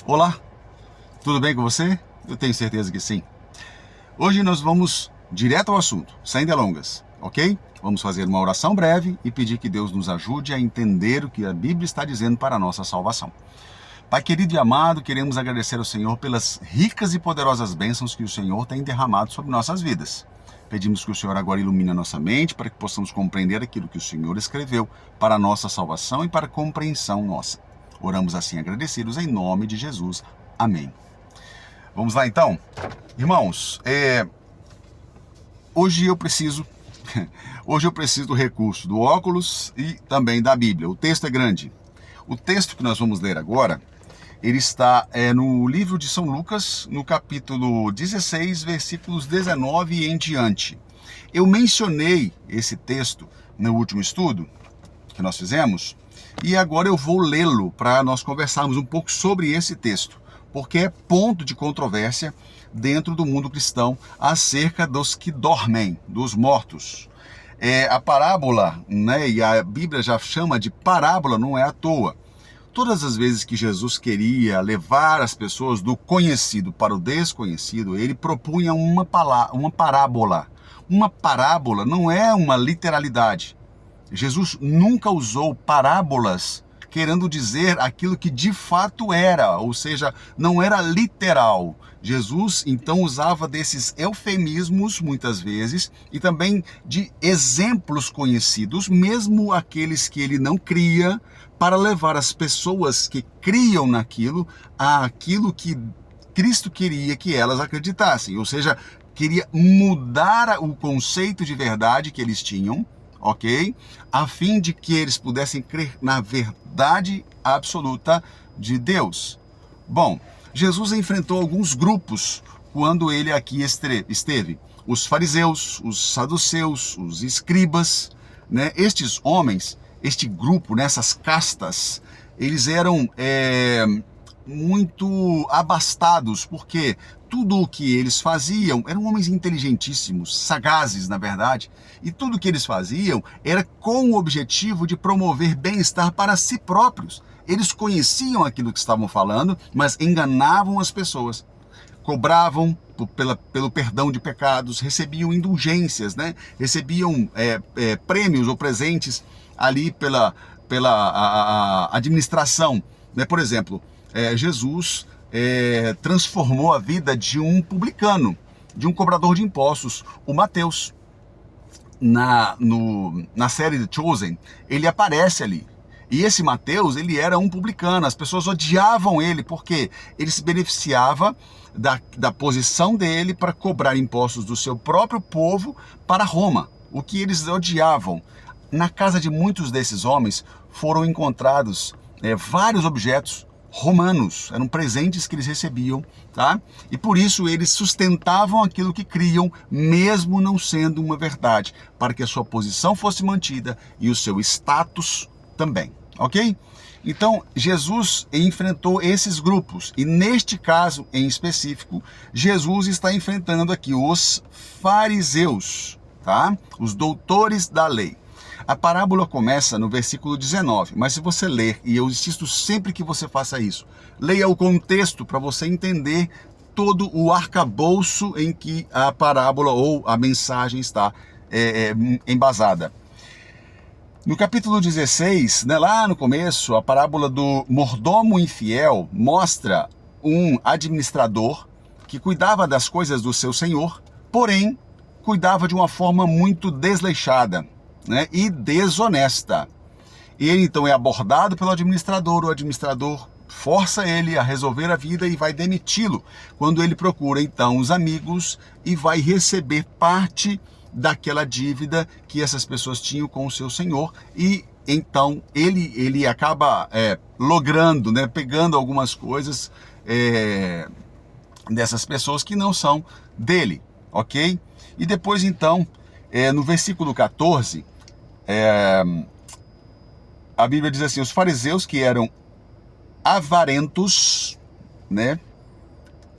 Olá, tudo bem com você? Eu tenho certeza que sim. Hoje nós vamos direto ao assunto, sem delongas, ok? Vamos fazer uma oração breve e pedir que Deus nos ajude a entender o que a Bíblia está dizendo para a nossa salvação. Pai querido e amado, queremos agradecer ao Senhor pelas ricas e poderosas bênçãos que o Senhor tem derramado sobre nossas vidas. Pedimos que o Senhor agora ilumine a nossa mente para que possamos compreender aquilo que o Senhor escreveu para a nossa salvação e para a compreensão nossa. Oramos assim agradecidos em nome de Jesus. Amém. Vamos lá então? Irmãos, hoje eu preciso do recurso do óculos e também da Bíblia. O texto é grande. O texto que nós vamos ler agora, ele está no livro de São Lucas, no capítulo 16, versículos 19 e em diante. Eu mencionei esse texto no último estudo que nós fizemos, e agora eu vou lê-lo para nós conversarmos um pouco sobre esse texto, porque é ponto de controvérsia dentro do mundo cristão acerca dos que dormem, dos mortos. A parábola, né, e a Bíblia já chama de parábola, não é à toa. Todas as vezes que Jesus queria levar as pessoas do conhecido para o desconhecido, ele propunha uma parábola. Uma parábola não é uma literalidade. Jesus nunca usou parábolas querendo dizer aquilo que de fato era, ou seja, não era literal. Jesus então usava desses eufemismos muitas vezes e também de exemplos conhecidos, mesmo aqueles que ele não cria, para levar as pessoas que criam naquilo àquilo que Cristo queria que elas acreditassem, ou seja, queria mudar o conceito de verdade que eles tinham, ok? A fim de que eles pudessem crer na verdade absoluta de Deus. Bom, Jesus enfrentou alguns grupos quando ele aqui esteve. Os fariseus, os saduceus, os escribas, né? Estes homens, este grupo, nessas castas, eles eram muito abastados, porque tudo o que eles faziam, eram homens inteligentíssimos, sagazes na verdade, e tudo o que eles faziam era com o objetivo de promover bem-estar para si próprios. Eles conheciam aquilo que estavam falando, mas enganavam as pessoas. Cobravam pelo perdão de pecados, recebiam indulgências, né? Recebiam prêmios ou presentes ali pela administração. Né? Por exemplo, Jesus transformou a vida de um publicano, de um cobrador de impostos, o Mateus. Na série The Chosen, ele aparece ali. E esse Mateus, ele era um publicano, as pessoas odiavam ele, porque ele se beneficiava da posição dele para cobrar impostos do seu próprio povo para Roma, o que eles odiavam. Na casa de muitos desses homens foram encontrados vários objetos romanos, eram presentes que eles recebiam, tá? E por isso eles sustentavam aquilo que criam, mesmo não sendo uma verdade, para que a sua posição fosse mantida e o seu status também, ok? Então, Jesus enfrentou esses grupos, e neste caso em específico, Jesus está enfrentando aqui os fariseus, tá? Os doutores da lei. A parábola começa no versículo 19, mas se você ler, e eu insisto sempre que você faça isso, leia o contexto para você entender todo o arcabouço em que a parábola ou a mensagem está embasada. No capítulo 16, né, lá no começo, a parábola do mordomo infiel mostra um administrador que cuidava das coisas do seu senhor, porém cuidava de uma forma muito desleixada, né, e desonesta. Ele então é abordado pelo administrador, o administrador força ele a resolver a vida e vai demiti-lo, quando ele procura então os amigos e vai receber parte daquela dívida que essas pessoas tinham com o seu senhor, e então ele acaba logrando, né, pegando algumas coisas dessas pessoas que não são dele, ok? E depois então, no versículo 14, a Bíblia diz assim: os fariseus, que eram avarentos, né,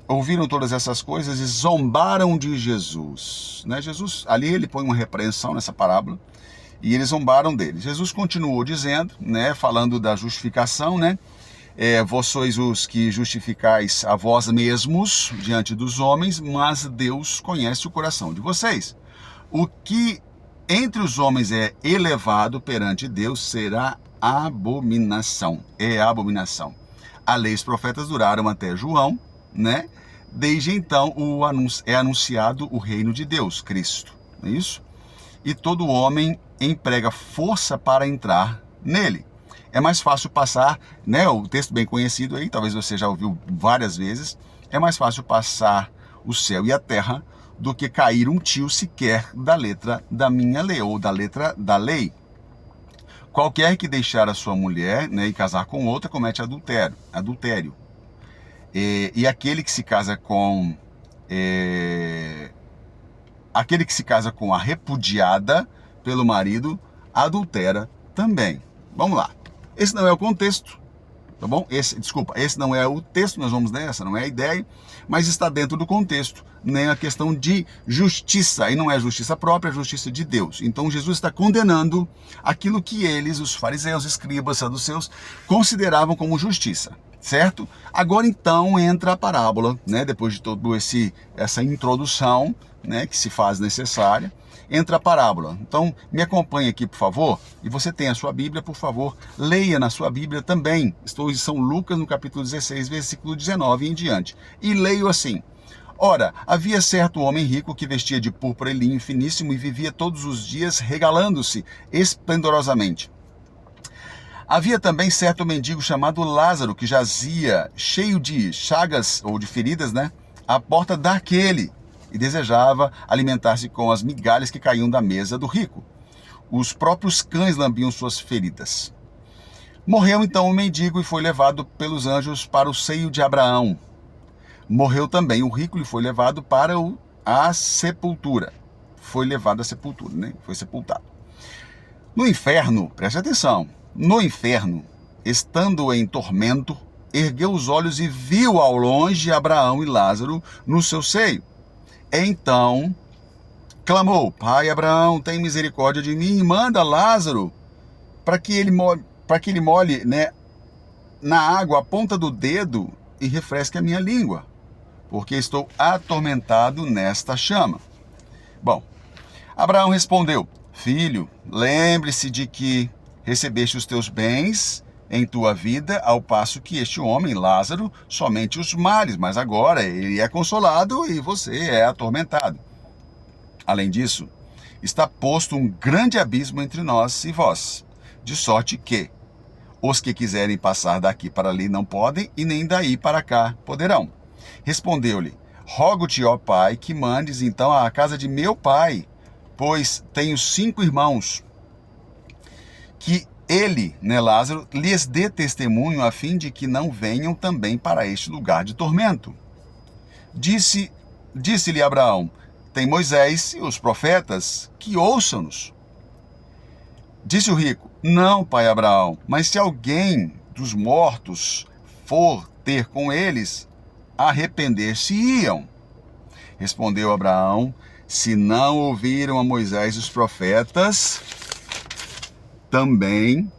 ouviram todas essas coisas e zombaram de Jesus. Né? Jesus, ali ele põe uma repreensão nessa parábola, e eles zombaram dele. Jesus continuou dizendo, né, falando da justificação, né, vós sois os que justificais a vós mesmos diante dos homens, mas Deus conhece o coração de vocês. O que entre os homens é elevado perante Deus será abominação. É abominação. A lei e os profetas duraram até João, né? Desde então é anunciado o reino de Deus, Cristo. Não é isso? E todo homem emprega força para entrar nele. É mais fácil passar, né? O texto bem conhecido aí, talvez você já ouviu várias vezes. É mais fácil passar o céu e a terra do que cair um tio sequer da letra da minha lei, ou da letra da lei. Qualquer que deixar a sua mulher, né, e casar com outra comete adultério. E aquele que se casa com a repudiada pelo marido adultera também. Vamos lá. Esse não é o contexto, tá bom? Esse não é o texto, nós vamos nessa, não é a ideia, mas está dentro do contexto, né? A questão de justiça, e não é justiça própria, é justiça de Deus. Então Jesus está condenando aquilo que eles, os fariseus, escribas, saduceus, consideravam como justiça, certo? Agora então entra a parábola, né? Depois de toda essa introdução, né, que se faz necessária, entra a parábola. Então, me acompanhe aqui, por favor, e você tem a sua Bíblia, por favor, leia na sua Bíblia também. Estou em São Lucas, no capítulo 16, versículo 19 e em diante. E leio assim: Ora, havia certo homem rico que vestia de púrpura e linho finíssimo e vivia todos os dias regalando-se esplendorosamente. Havia também certo mendigo chamado Lázaro, que jazia cheio de chagas, ou de feridas, né, à porta daquele, e desejava alimentar-se com as migalhas que caíam da mesa do rico. Os próprios cães lambiam suas feridas. Morreu então o mendigo e foi levado pelos anjos para o seio de Abraão. Morreu também o rico e foi levado para a sepultura. Foi levado à sepultura, né? Foi sepultado. No inferno, preste atenção, no inferno, estando em tormento, ergueu os olhos e viu ao longe Abraão e Lázaro no seu seio. Então clamou: Pai Abraão, tem misericórdia de mim e manda Lázaro para que ele molhe, né, na água a ponta do dedo e refresque a minha língua, porque estou atormentado nesta chama. Bom, Abraão respondeu: Filho, lembre-se de que recebeste os teus bens em tua vida, ao passo que este homem, Lázaro, somente os males, mas agora ele é consolado e você é atormentado. Além disso, está posto um grande abismo entre nós e vós, de sorte que os que quiserem passar daqui para ali não podem, e nem daí para cá poderão. Respondeu-lhe: Rogo-te, ó pai, que mandes então à casa de meu pai, pois tenho 5 irmãos, que ele, né, Lázaro, lhes dê testemunho, a fim de que não venham também para este lugar de tormento. Disse-lhe Abraão: Tem Moisés e os profetas, que ouçam-nos. Disse o rico: Não, pai Abraão, mas se alguém dos mortos for ter com eles, arrepender-se-iam. Respondeu Abraão: Se não ouviram a Moisés e os profetas, também,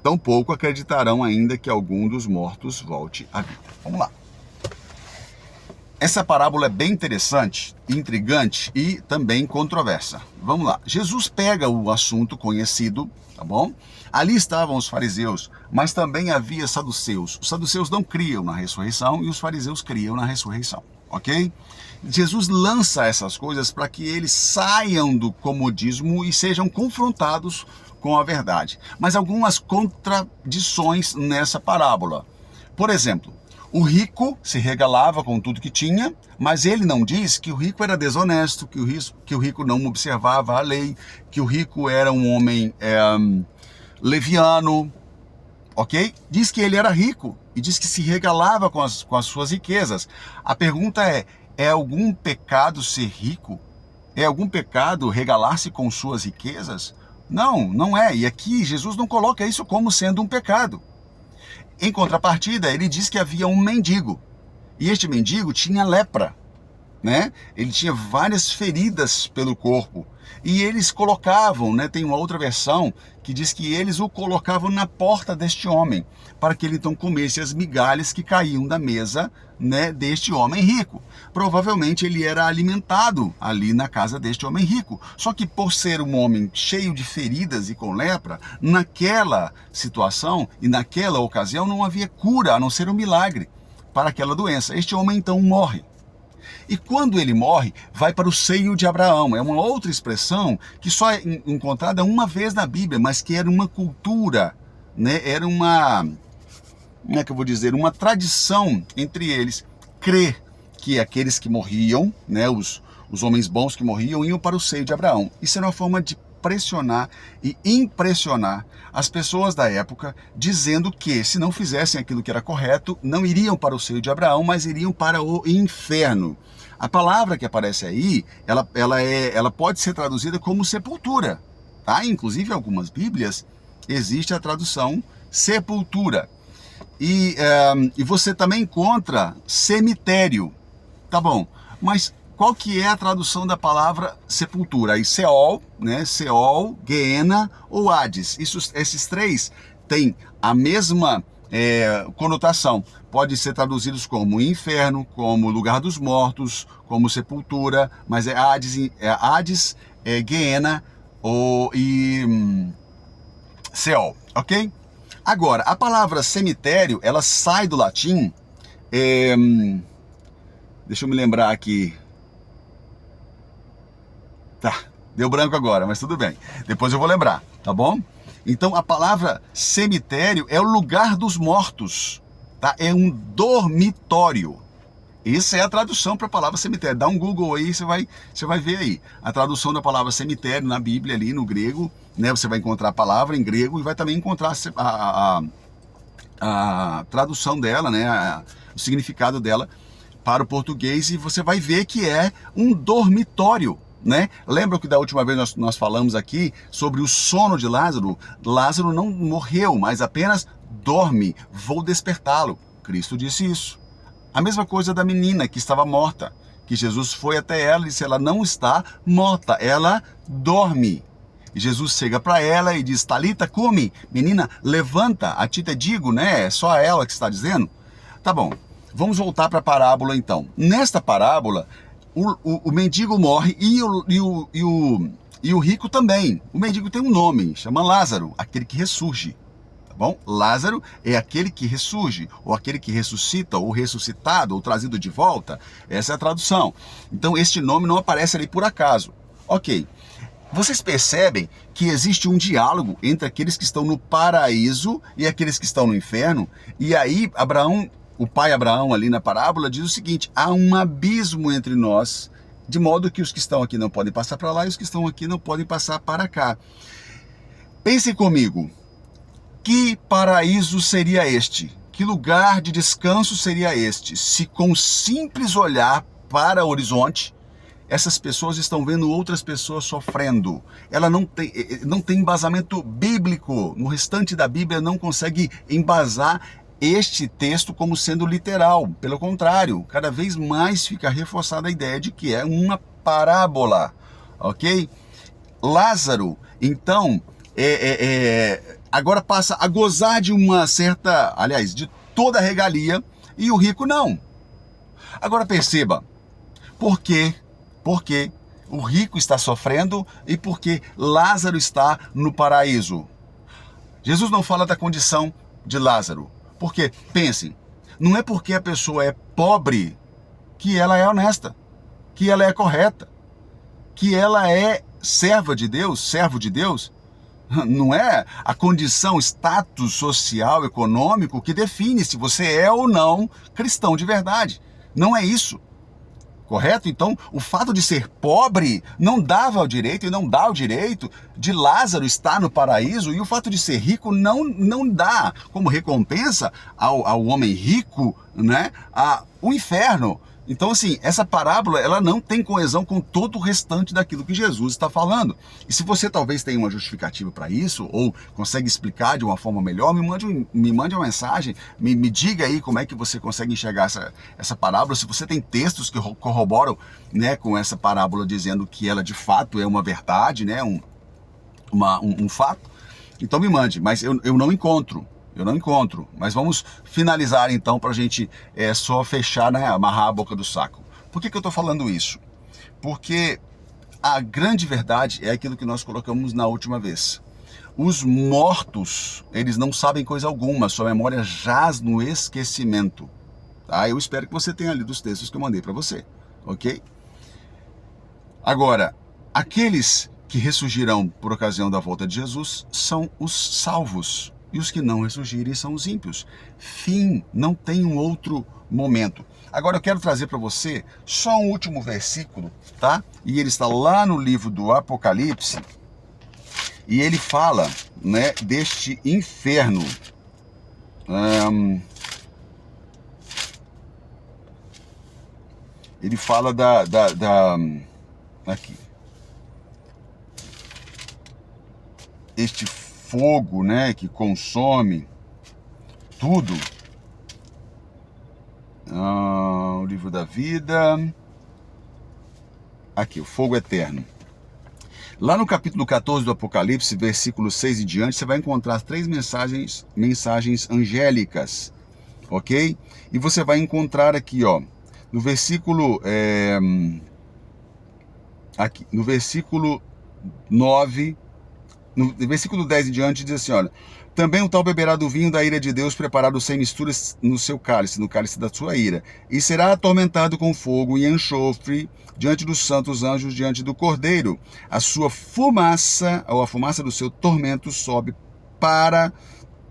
tampouco acreditarão ainda que algum dos mortos volte à vida. Vamos lá. Essa parábola é bem interessante, intrigante e também controversa. Vamos lá. Jesus pega o assunto conhecido, tá bom? Ali estavam os fariseus, mas também havia saduceus. Os saduceus não criam na ressurreição e os fariseus criam na ressurreição, ok? Jesus lança essas coisas para que eles saiam do comodismo e sejam confrontados com a verdade. Mas algumas contradições nessa parábola. Por exemplo, o rico se regalava com tudo que tinha, mas ele não diz que o rico era desonesto, que o rico não observava a lei, que o rico era um homem leviano, ok? Diz que ele era rico e diz que se regalava com as suas riquezas. A pergunta é algum pecado ser rico? É algum pecado regalar-se com suas riquezas? Não, não é. E aqui Jesus não coloca isso como sendo um pecado. Em contrapartida, ele diz que havia um mendigo. E este mendigo tinha lepra, né? Ele tinha várias feridas pelo corpo. e eles colocavam, né, tem uma outra versão que diz que eles o colocavam na porta deste homem, para que ele então comesse as migalhas que caíam da mesa, né, deste homem rico. Provavelmente ele era alimentado ali na casa deste homem rico. Só que por ser um homem cheio de feridas e com lepra, naquela situação e naquela ocasião não havia cura, a não ser um milagre para aquela doença. Este homem então morre. E quando ele morre, vai para o seio de Abraão. É uma outra expressão que só é encontrada uma vez na Bíblia, mas que era uma cultura, né? Era uma, como é que eu vou dizer, uma tradição entre eles, crer que aqueles que morriam, né, os homens bons que morriam, iam para o seio de Abraão. Isso era uma forma de pressionar e impressionar as pessoas da época, dizendo que se não fizessem aquilo que era correto, não iriam para o seio de Abraão, mas iriam para o inferno. A palavra que aparece aí, ela pode ser traduzida como sepultura, tá? Inclusive, em algumas Bíblias, existe a tradução sepultura. E você também encontra cemitério, tá bom? Mas qual que é a tradução da palavra sepultura? Aí Seol, né? Seol, Geena ou Hades. Esses três têm a mesma conotação. Pode ser traduzidos como inferno, como lugar dos mortos, como sepultura, mas é Hades, Geena e Seol, ok? Agora, a palavra cemitério, ela sai do latim, deixa eu me lembrar aqui. Tá, deu branco agora, mas tudo bem. Depois eu vou lembrar, tá bom? Então a palavra cemitério é o lugar dos mortos, tá? É um dormitório. Essa é a tradução para a palavra cemitério. Dá um Google aí, você vai ver aí. A tradução da palavra cemitério na Bíblia ali no grego, né? Você vai encontrar a palavra em grego e vai também encontrar a tradução dela, né? O significado dela para o português, e você vai ver que é um dormitório, né? Lembra que da última vez nós falamos aqui sobre o sono de Lázaro? Lázaro não morreu, mas apenas dorme. Vou despertá-lo. Cristo disse isso. A mesma coisa da menina que estava morta, que Jesus foi até ela e disse: ela não está morta, ela dorme. E Jesus chega para ela e diz: Talita cumi, menina, levanta, a ti te digo, né? É só a ela que está dizendo. Tá bom, vamos voltar para a parábola então. Nesta parábola, o mendigo morre e o rico também. O mendigo tem um nome, chama Lázaro, aquele que ressurge. Tá bom? Lázaro é aquele que ressurge, ou aquele que ressuscita, ou ressuscitado, ou trazido de volta. Essa é a tradução. Então este nome não aparece ali por acaso. Ok. Vocês percebem que existe um diálogo entre aqueles que estão no paraíso e aqueles que estão no inferno? E aí Abraão, o pai Abraão ali na parábola, diz o seguinte: há um abismo entre nós, de modo que os que estão aqui não podem passar para lá e os que estão aqui não podem passar para cá. Pensem comigo, que paraíso seria este? Que lugar de descanso seria este? Se com simples olhar para o horizonte, essas pessoas estão vendo outras pessoas sofrendo. Ela não tem embasamento bíblico. No restante da Bíblia não consegue embasar este texto como sendo literal. Pelo contrário, cada vez mais fica reforçada a ideia de que é uma parábola, ok? Lázaro, então, agora passa a gozar de uma certa, aliás, de toda a regalia, e o rico não. Agora perceba, por quê? Porque o rico está sofrendo e porque Lázaro está no paraíso. Jesus não fala da condição de Lázaro. Porque, pensem, não é porque a pessoa é pobre que ela é honesta, que ela é correta, que ela é serva de Deus, servo de Deus. Não é a condição, status social, econômico que define se você é ou não cristão de verdade. Não é isso. Correto? Então, o fato de ser pobre não dava o direito e não dá o direito de Lázaro estar no paraíso, e o fato de ser rico não dá como recompensa ao homem rico, né, o inferno. Então, assim, essa parábola, ela não tem coesão com todo o restante daquilo que Jesus está falando. E se você talvez tenha uma justificativa para isso, ou consegue explicar de uma forma melhor, me mande uma mensagem, me diga aí como é que você consegue enxergar essa parábola. Se você tem textos que corroboram, né, com essa parábola, dizendo que ela de fato é uma verdade, né, um fato, então me mande. Mas eu não encontro. Eu não encontro, mas vamos finalizar então para a gente só fechar, né, amarrar a boca do saco. Por que eu estou falando isso? Porque a grande verdade é aquilo que nós colocamos na última vez. Os mortos, eles não sabem coisa alguma, sua memória jaz no esquecimento. Tá? Eu espero que você tenha lido os textos que eu mandei para você, ok? Agora, aqueles que ressurgirão por ocasião da volta de Jesus são os salvos. E os que não ressurgirem são os ímpios. Fim, não tem um outro momento. Agora eu quero trazer para você só um último versículo, tá? E ele está lá no livro do Apocalipse. E ele fala, né, deste inferno. Ele fala aqui. Este fogo, né, que consome tudo. O livro da vida. Aqui, o fogo eterno. Lá no capítulo 14 do Apocalipse, versículo 6 e diante, você vai encontrar 3 mensagens angélicas, ok? E você vai encontrar aqui, ó, no versículo aqui, no versículo 9, no versículo 10 em diante, diz assim, olha: também o tal beberá do vinho da ira de Deus, preparado sem misturas no seu cálice, no cálice da sua ira, e será atormentado com fogo e enxofre diante dos santos anjos, diante do Cordeiro. A sua fumaça, ou a fumaça do seu tormento, sobe para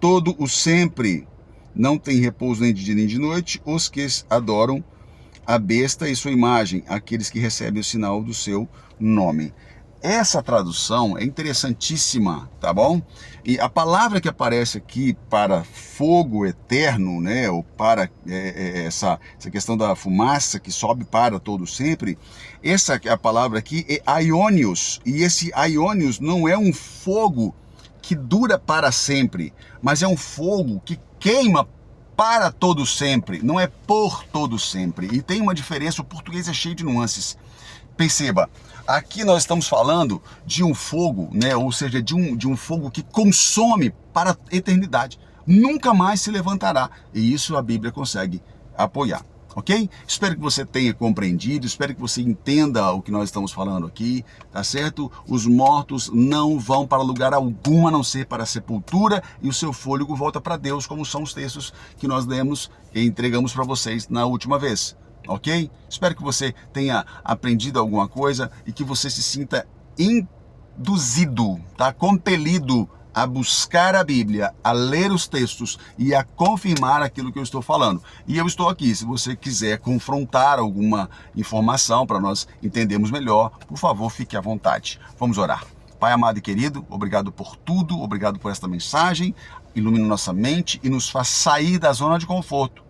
todo o sempre. Não tem repouso nem de dia nem de noite os que adoram a besta e sua imagem, aqueles que recebem o sinal do seu nome. Essa tradução é interessantíssima, tá bom? E a palavra que aparece aqui para fogo eterno, né, ou para essa questão da fumaça que sobe para todo sempre, essa a palavra aqui é aionios, e esse aionios não é um fogo que dura para sempre, mas é um fogo que queima para todo sempre, não é por todo sempre. E tem uma diferença, o português é cheio de nuances. Perceba, aqui nós estamos falando de um fogo, né? Ou seja, de um fogo que consome para a eternidade. Nunca mais se levantará. E isso a Bíblia consegue apoiar, ok? Espero que você tenha compreendido, espero que você entenda o que nós estamos falando aqui, tá certo? Os mortos não vão para lugar algum a não ser para a sepultura, e o seu fôlego volta para Deus, como são os textos que nós lemos e entregamos para vocês na última vez. Ok? Espero que você tenha aprendido alguma coisa e que você se sinta induzido, tá? Compelido a buscar a Bíblia, a ler os textos e a confirmar aquilo que eu estou falando. E eu estou aqui, se você quiser confrontar alguma informação para nós entendermos melhor, por favor, fique à vontade. Vamos orar. Pai amado e querido, obrigado por tudo, obrigado por esta mensagem, ilumina nossa mente e nos faz sair da zona de conforto,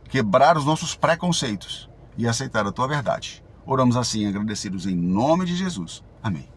quebrar os nossos preconceitos e aceitar a tua verdade. Oramos assim, agradecidos em nome de Jesus. Amém.